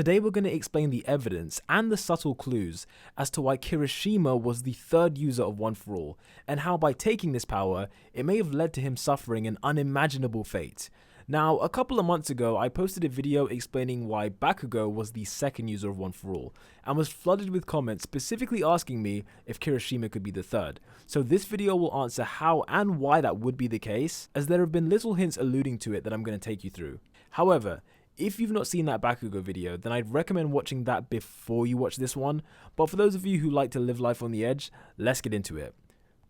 Today we're going to explain the evidence and the subtle clues as to why Kirishima was the third user of One For All, and how by taking this power, it may have led to him suffering an unimaginable fate. Now, a couple of months ago, I posted a video explaining why Bakugo was the second user of One For All, and was flooded with comments specifically asking me if Kirishima could be the third. So this video will answer how and why that would be the case, as there have been little hints alluding to it that I'm going to take you through. However, if you've not seen that Bakugo video, then I'd recommend watching that before you watch this one, but for those of you who like to live life on the edge, let's get into it.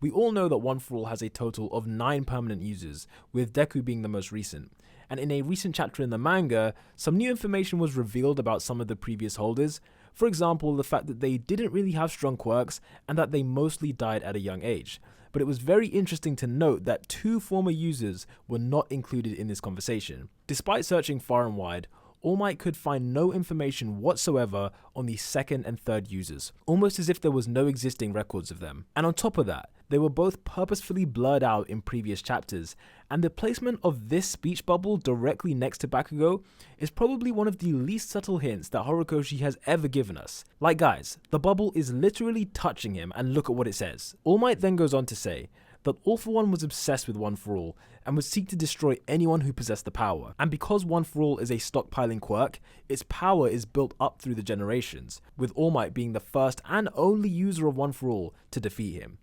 We all know that One For All has a total of 9 permanent users, with Deku being the most recent. And in a recent chapter in the manga, some new information was revealed about some of the previous holders. For example, the fact that they didn't really have strong quirks and that they mostly died at a young age. But it was very interesting to note that 2 former users were not included in this conversation. Despite searching far and wide, All Might could find no information whatsoever on the second and third users, almost as if there was no existing records of them. And on top of that, they were both purposefully blurred out in previous chapters, and the placement of this speech bubble directly next to Bakugo is probably one of the least subtle hints that Horikoshi has ever given us. Like guys, the bubble is literally touching him, and look at what it says. All Might then goes on to say that All For One was obsessed with One For All and would seek to destroy anyone who possessed the power. And because One For All is a stockpiling quirk, its power is built up through the generations, with All Might being the first and only user of One For All to defeat him.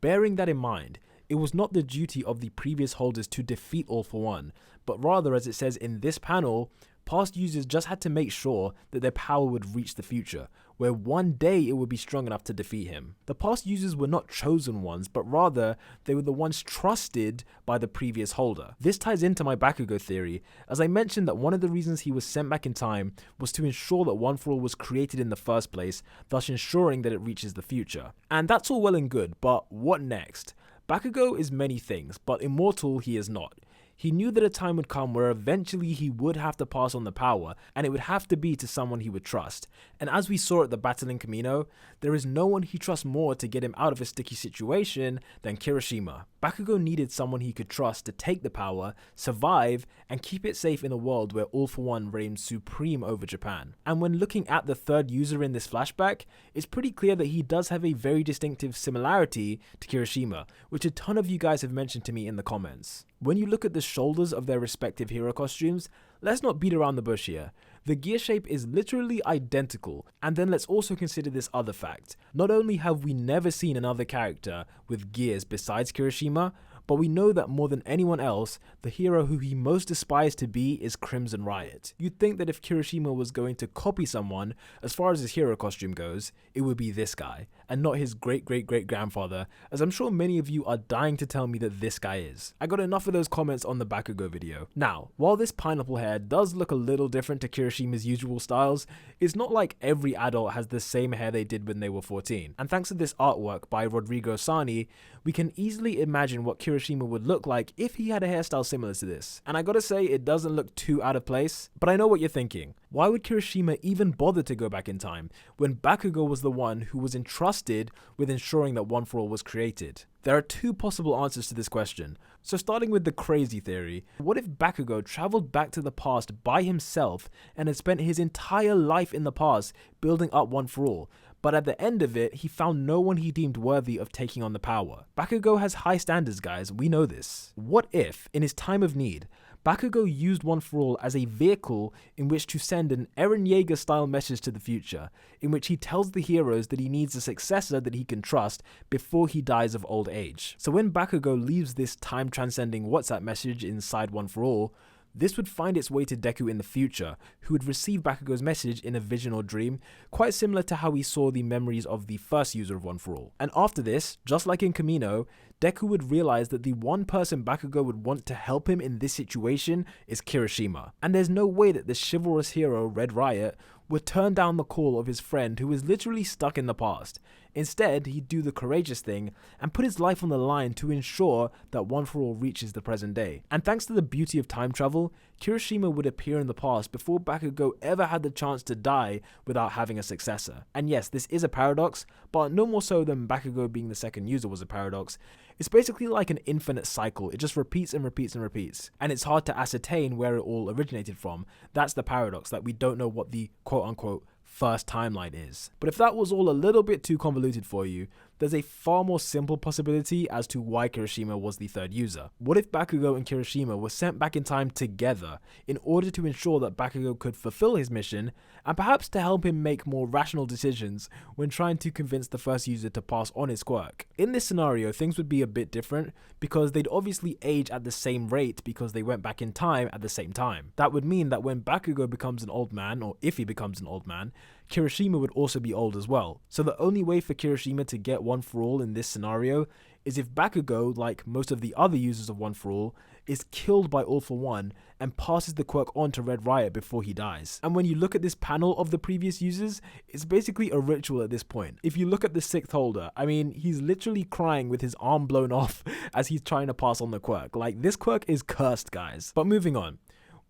Bearing that in mind, it was not the duty of the previous holders to defeat All For One, but rather, as it says in this panel, past users just had to make sure that their power would reach the future, where one day it would be strong enough to defeat him. The past users were not chosen ones, but rather they were the ones trusted by the previous holder. This ties into my Bakugo theory, as I mentioned that one of the reasons he was sent back in time was to ensure that One For All was created in the first place, thus ensuring that it reaches the future. And that's all well and good, but what next? Bakugo is many things, but immortal he is not. He knew that a time would come where eventually he would have to pass on the power, and it would have to be to someone he would trust. And as we saw at the battle in Kamino, there is no one he trusts more to get him out of a sticky situation than Kirishima. Bakugo needed someone he could trust to take the power, survive, and keep it safe in a world where All For One reigns supreme over Japan. And when looking at the third user in this flashback, it's pretty clear that he does have a very distinctive similarity to Kirishima, which a ton of you guys have mentioned to me in the comments. When you look at the shoulders of their respective hero costumes, let's not beat around the bush here. The gear shape is literally identical, and then let's also consider this other fact. Not only have we never seen another character with gears besides Kirishima, but we know that more than anyone else, the hero who he most aspires to be is Crimson Riot. You'd think that if Kirishima was going to copy someone, as far as his hero costume goes, it would be this guy, and not his great-great-great-grandfather, as I'm sure many of you are dying to tell me that this guy is. I got enough of those comments on the Bakugo video. Now, while this pineapple hair does look a little different to Kirishima's usual styles, it's not like every adult has the same hair they did when they were 14. And thanks to this artwork by Rodrigo Sani, we can easily imagine what Kirishima would look like if he had a hairstyle similar to this. And I gotta say, it doesn't look too out of place, but I know what you're thinking. Why would Kirishima even bother to go back in time when Bakugo was the one who was entrusted with ensuring that One For All was created? There are 2 possible answers to this question. So starting with the crazy theory, what if Bakugo traveled back to the past by himself and had spent his entire life in the past building up One For All, but at the end of it, he found no one he deemed worthy of taking on the power? Bakugo has high standards, guys, we know this. What if, in his time of need, Bakugo used One For All as a vehicle in which to send an Eren Yeager style message to the future, in which he tells the heroes that he needs a successor that he can trust before he dies of old age. So when Bakugo leaves this time transcending WhatsApp message inside One For All, this would find its way to Deku in the future, who would receive Bakugo's message in a vision or dream, quite similar to how we saw the memories of the first user of One For All. And after this, just like in Kamino, Deku would realize that the one person Bakugo would want to help him in this situation is Kirishima. And there's no way that the chivalrous hero, Red Riot, would turn down the call of his friend who is literally stuck in the past. Instead, he'd do the courageous thing and put his life on the line to ensure that One For All reaches the present day. And thanks to the beauty of time travel, Kirishima would appear in the past before Bakugo ever had the chance to die without having a successor. And yes, this is a paradox, but no more so than Bakugo being the second user was a paradox. It's basically like an infinite cycle. It just repeats and repeats and repeats. And it's hard to ascertain where it all originated from. That's the paradox, that we don't know what the quote-unquote first timeline is. But if that was all a little bit too convoluted for you, there's a far more simple possibility as to why Kirishima was the third user. What if Bakugo and Kirishima were sent back in time together in order to ensure that Bakugo could fulfill his mission, and perhaps to help him make more rational decisions when trying to convince the first user to pass on his quirk? In this scenario, things would be a bit different because they'd obviously age at the same rate because they went back in time at the same time. That would mean that when Bakugo becomes an old man, or if he becomes an old man, Kirishima would also be old as well. So the only way for Kirishima to get One For All in this scenario is if Bakugo, like most of the other users of One For All, is killed by All For One and passes the quirk on to Red Riot before he dies. And when you look at this panel of the previous users, it's basically a ritual at this point. If you look at the 6th holder, I mean, he's literally crying with his arm blown off as he's trying to pass on the quirk. Like, this quirk is cursed, guys. But moving on.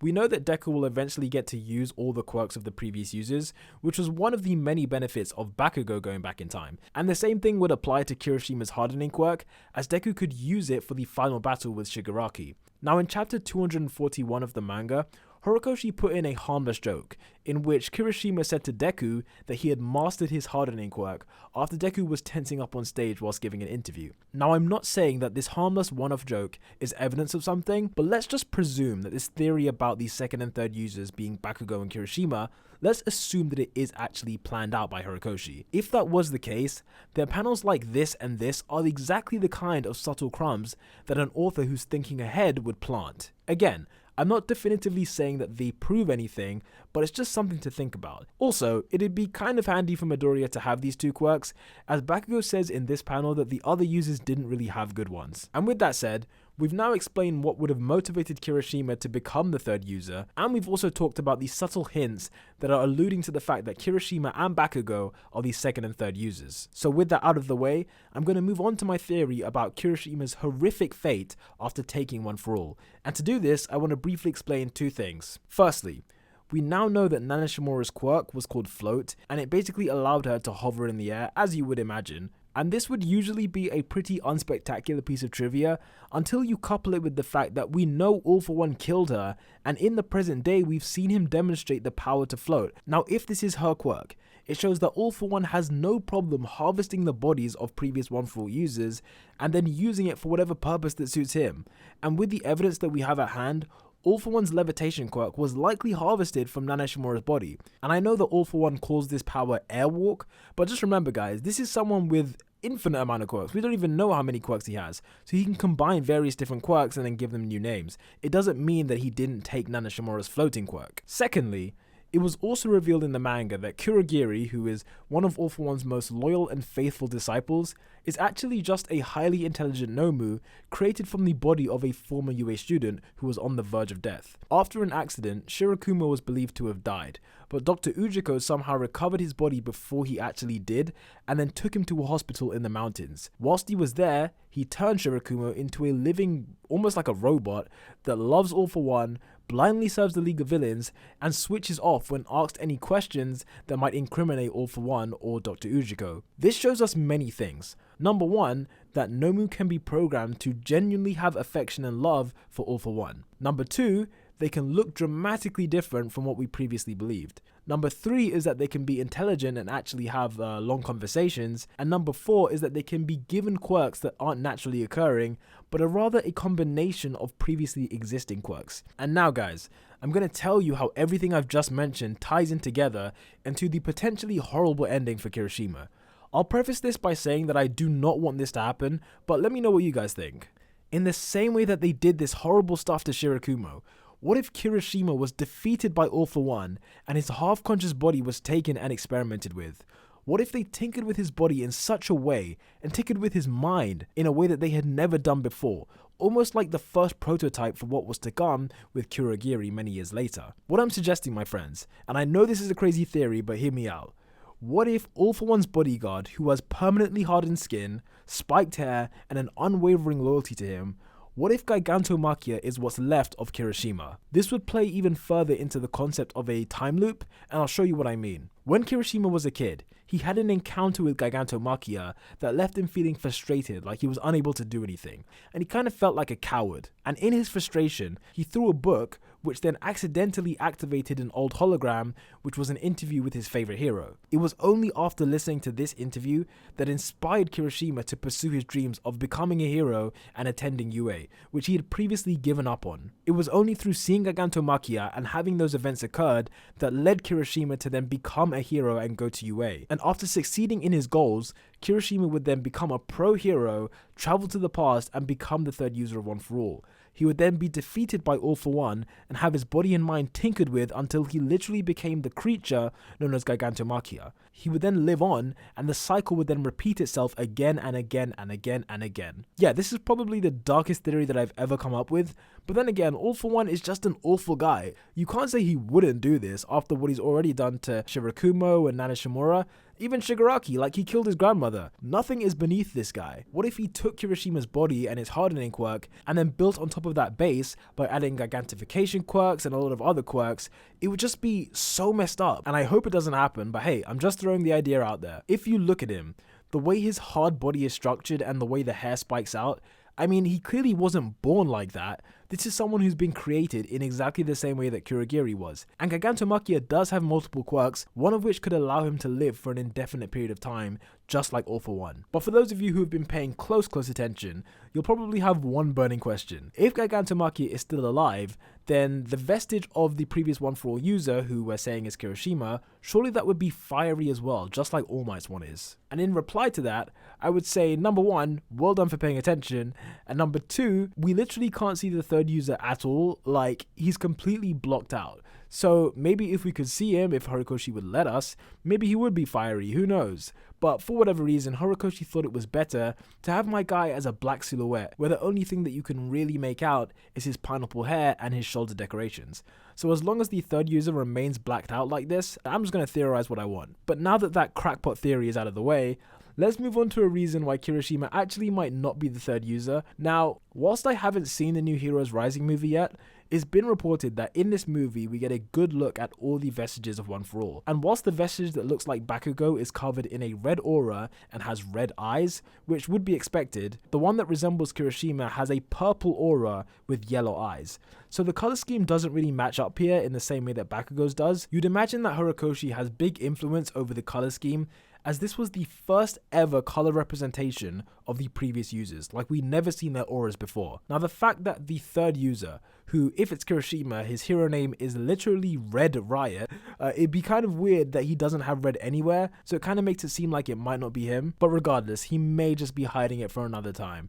We know that Deku will eventually get to use all the quirks of the previous users, which was one of the many benefits of Bakugo going back in time. And the same thing would apply to Kirishima's hardening quirk, as Deku could use it for the final battle with Shigaraki. Now in chapter 241 of the manga, Horikoshi put in a harmless joke, in which Kirishima said to Deku that he had mastered his hardening quirk after Deku was tensing up on stage whilst giving an interview. Now I'm not saying that this harmless one-off joke is evidence of something, but let's just presume that this theory about the second and third users being Bakugo and Kirishima, let's assume that it is actually planned out by Horikoshi. If that was the case, then panels like this and this are exactly the kind of subtle crumbs that an author who's thinking ahead would plant. Again, I'm not definitively saying that they prove anything, but it's just something to think about. Also, it'd be kind of handy for Midoriya to have these two quirks, as Bakugo says in this panel that the other users didn't really have good ones. And with that said, we've now explained what would have motivated Kirishima to become the third user, and we've also talked about the subtle hints that are alluding to the fact that Kirishima and Bakugo are the second and third users. So with that out of the way, I'm going to move on to my theory about Kirishima's horrific fate after taking One For All. And to do this, I want to briefly explain two things. Firstly, we now know that Nana Shimura's quirk was called Float, and it basically allowed her to hover in the air, as you would imagine. And this would usually be a pretty unspectacular piece of trivia until you couple it with the fact that we know All For One killed her, and in the present day we've seen him demonstrate the power to float. Now if this is her quirk, it shows that All For One has no problem harvesting the bodies of previous One For All users and then using it for whatever purpose that suits him. And with the evidence that we have at hand, All For One's levitation quirk was likely harvested from Nana Shimura's body. And I know that All For One calls this power Airwalk, but just remember guys, this is someone with infinite amount of quirks. We don't even know how many quirks he has, so he can combine various different quirks and then give them new names. It doesn't mean that he didn't take Nana Shimura's floating quirk. Secondly, it was also revealed in the manga that Kurogiri, who is one of All For One's most loyal and faithful disciples, is actually just a highly intelligent Nomu created from the body of a former UA student who was on the verge of death. After an accident, Shirakumo was believed to have died, but Dr. Ujiko somehow recovered his body before he actually did, and then took him to a hospital in the mountains. Whilst he was there, he turned Shirakumo into a living, almost like a robot, that loves All For One, blindly serves the League of Villains, and switches off when asked any questions that might incriminate All For One or Dr. Ujiko. This shows us many things. Number one, that Nomu can be programmed to genuinely have affection and love for All For One. Number two, they can look dramatically different from what we previously believed. Number three is that they can be intelligent and actually have long conversations. And number four is that they can be given quirks that aren't naturally occurring, but are rather a combination of previously existing quirks. And now guys, I'm going to tell you how everything I've just mentioned ties in together into the potentially horrible ending for Kirishima. I'll preface this by saying that I do not want this to happen, but let me know what you guys think. In the same way that they did this horrible stuff to Shirakumo, what if Kirishima was defeated by All For One and his half-conscious body was taken and experimented with? What if they tinkered with his body in such a way and tinkered with his mind in a way that they had never done before, almost like the first prototype for what was to come with Kurogiri many years later? What I'm suggesting, my friends, and I know this is a crazy theory, but hear me out. What if All For One's bodyguard, who has permanently hardened skin, spiked hair, and an unwavering loyalty to him, what if Gigantomachia is what's left of Kirishima? This would play even further into the concept of a time loop, and I'll show you what I mean. When Kirishima was a kid, he he had an encounter with Gigantomachia that left him feeling frustrated, like he was unable to do anything, and he kind of felt like a coward. And in his frustration, he threw a book, which then accidentally activated an old hologram, which was an interview with his favorite hero. It was only after listening to this interview that inspired Kirishima to pursue his dreams of becoming a hero and attending UA, which he had previously given up on. It was only through seeing Gigantomachia and having those events occurred that led Kirishima to then become a hero and go to UA. And after succeeding in his goals, Kirishima would then become a pro hero, travel to the past, and become the third user of One For All. He would then be defeated by All For One and have his body and mind tinkered with until he literally became the creature known as Gigantomachia. He would then live on, and the cycle would then repeat itself again and again and again and again. Yeah, this is probably the darkest theory that I've ever come up with, but then again, All For One is just an awful guy. You can't say he wouldn't do this after what he's already done to Shirakumo and Nana Shimura. Even Shigaraki, like he killed his grandmother. Nothing is beneath this guy. What if he took Kirishima's body and his hardening quirk and then built on top of that base by adding gigantification quirks and a lot of other quirks? It would just be so messed up, and I hope it doesn't happen, but hey, I'm just throwing the idea out there. If you look at him, the way his hard body is structured and the way the hair spikes out, I mean, he clearly wasn't born like that. This is someone who's been created in exactly the same way that Kurogiri was. And Gigantomachia does have multiple quirks, one of which could allow him to live for an indefinite period of time, just like All For One. But for those of you who have been paying close attention, you'll probably have one burning question. If Gigantomachia is still alive, then the vestige of the previous One For All user, who we're saying is Kirishima, surely that would be fiery as well, just like All Might's one is. And in reply to that, I would say, number one, well done for paying attention, and number two, we literally can't see the third user at all, like, he's completely blocked out. So maybe if we could see him, if Horikoshi would let us, maybe he would be fiery, who knows. But for whatever reason, Horikoshi thought it was better to have my guy as a black silhouette, where the only thing that you can really make out is his pineapple hair and his shoulder decorations. So as long as the third user remains blacked out like this, I'm just going to theorize what I want. But now that that crackpot theory is out of the way, let's move on to a reason why Kirishima actually might not be the third user. Now, whilst I haven't seen the new Heroes Rising movie yet, it's been reported that in this movie we get a good look at all the vestiges of One For All. And whilst the vestige that looks like Bakugo is covered in a red aura and has red eyes, which would be expected, the one that resembles Kirishima has a purple aura with yellow eyes. So the color scheme doesn't really match up here in the same way that Bakugo's does. You'd imagine that Horikoshi has big influence over the color scheme, as this was the first ever color representation of the previous users, like we'd never seen their auras before. Now the fact that the third user, who if it's Kirishima, his hero name is literally Red Riot, it'd be kind of weird that he doesn't have red anywhere, so it kind of makes it seem like it might not be him, but regardless, he may just be hiding it for another time.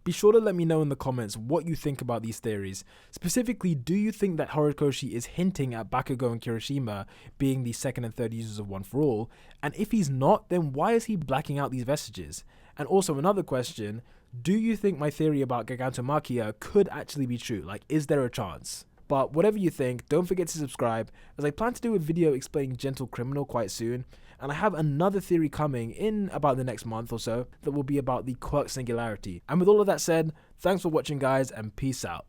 Be sure to let me know in the comments what you think about these theories. Specifically, do you think that Horikoshi is hinting at Bakugo and Kirishima being the second and third users of One For All? And if he's not, then why is he blacking out these vestiges? And also another question, do you think my theory about Gigantomachia could actually be true? Like, is there a chance? But whatever you think, don't forget to subscribe, as I plan to do a video explaining Gentle Criminal quite soon, and I have another theory coming in about the next month or so that will be about the Quirk Singularity. And with all of that said, thanks for watching guys, and peace out.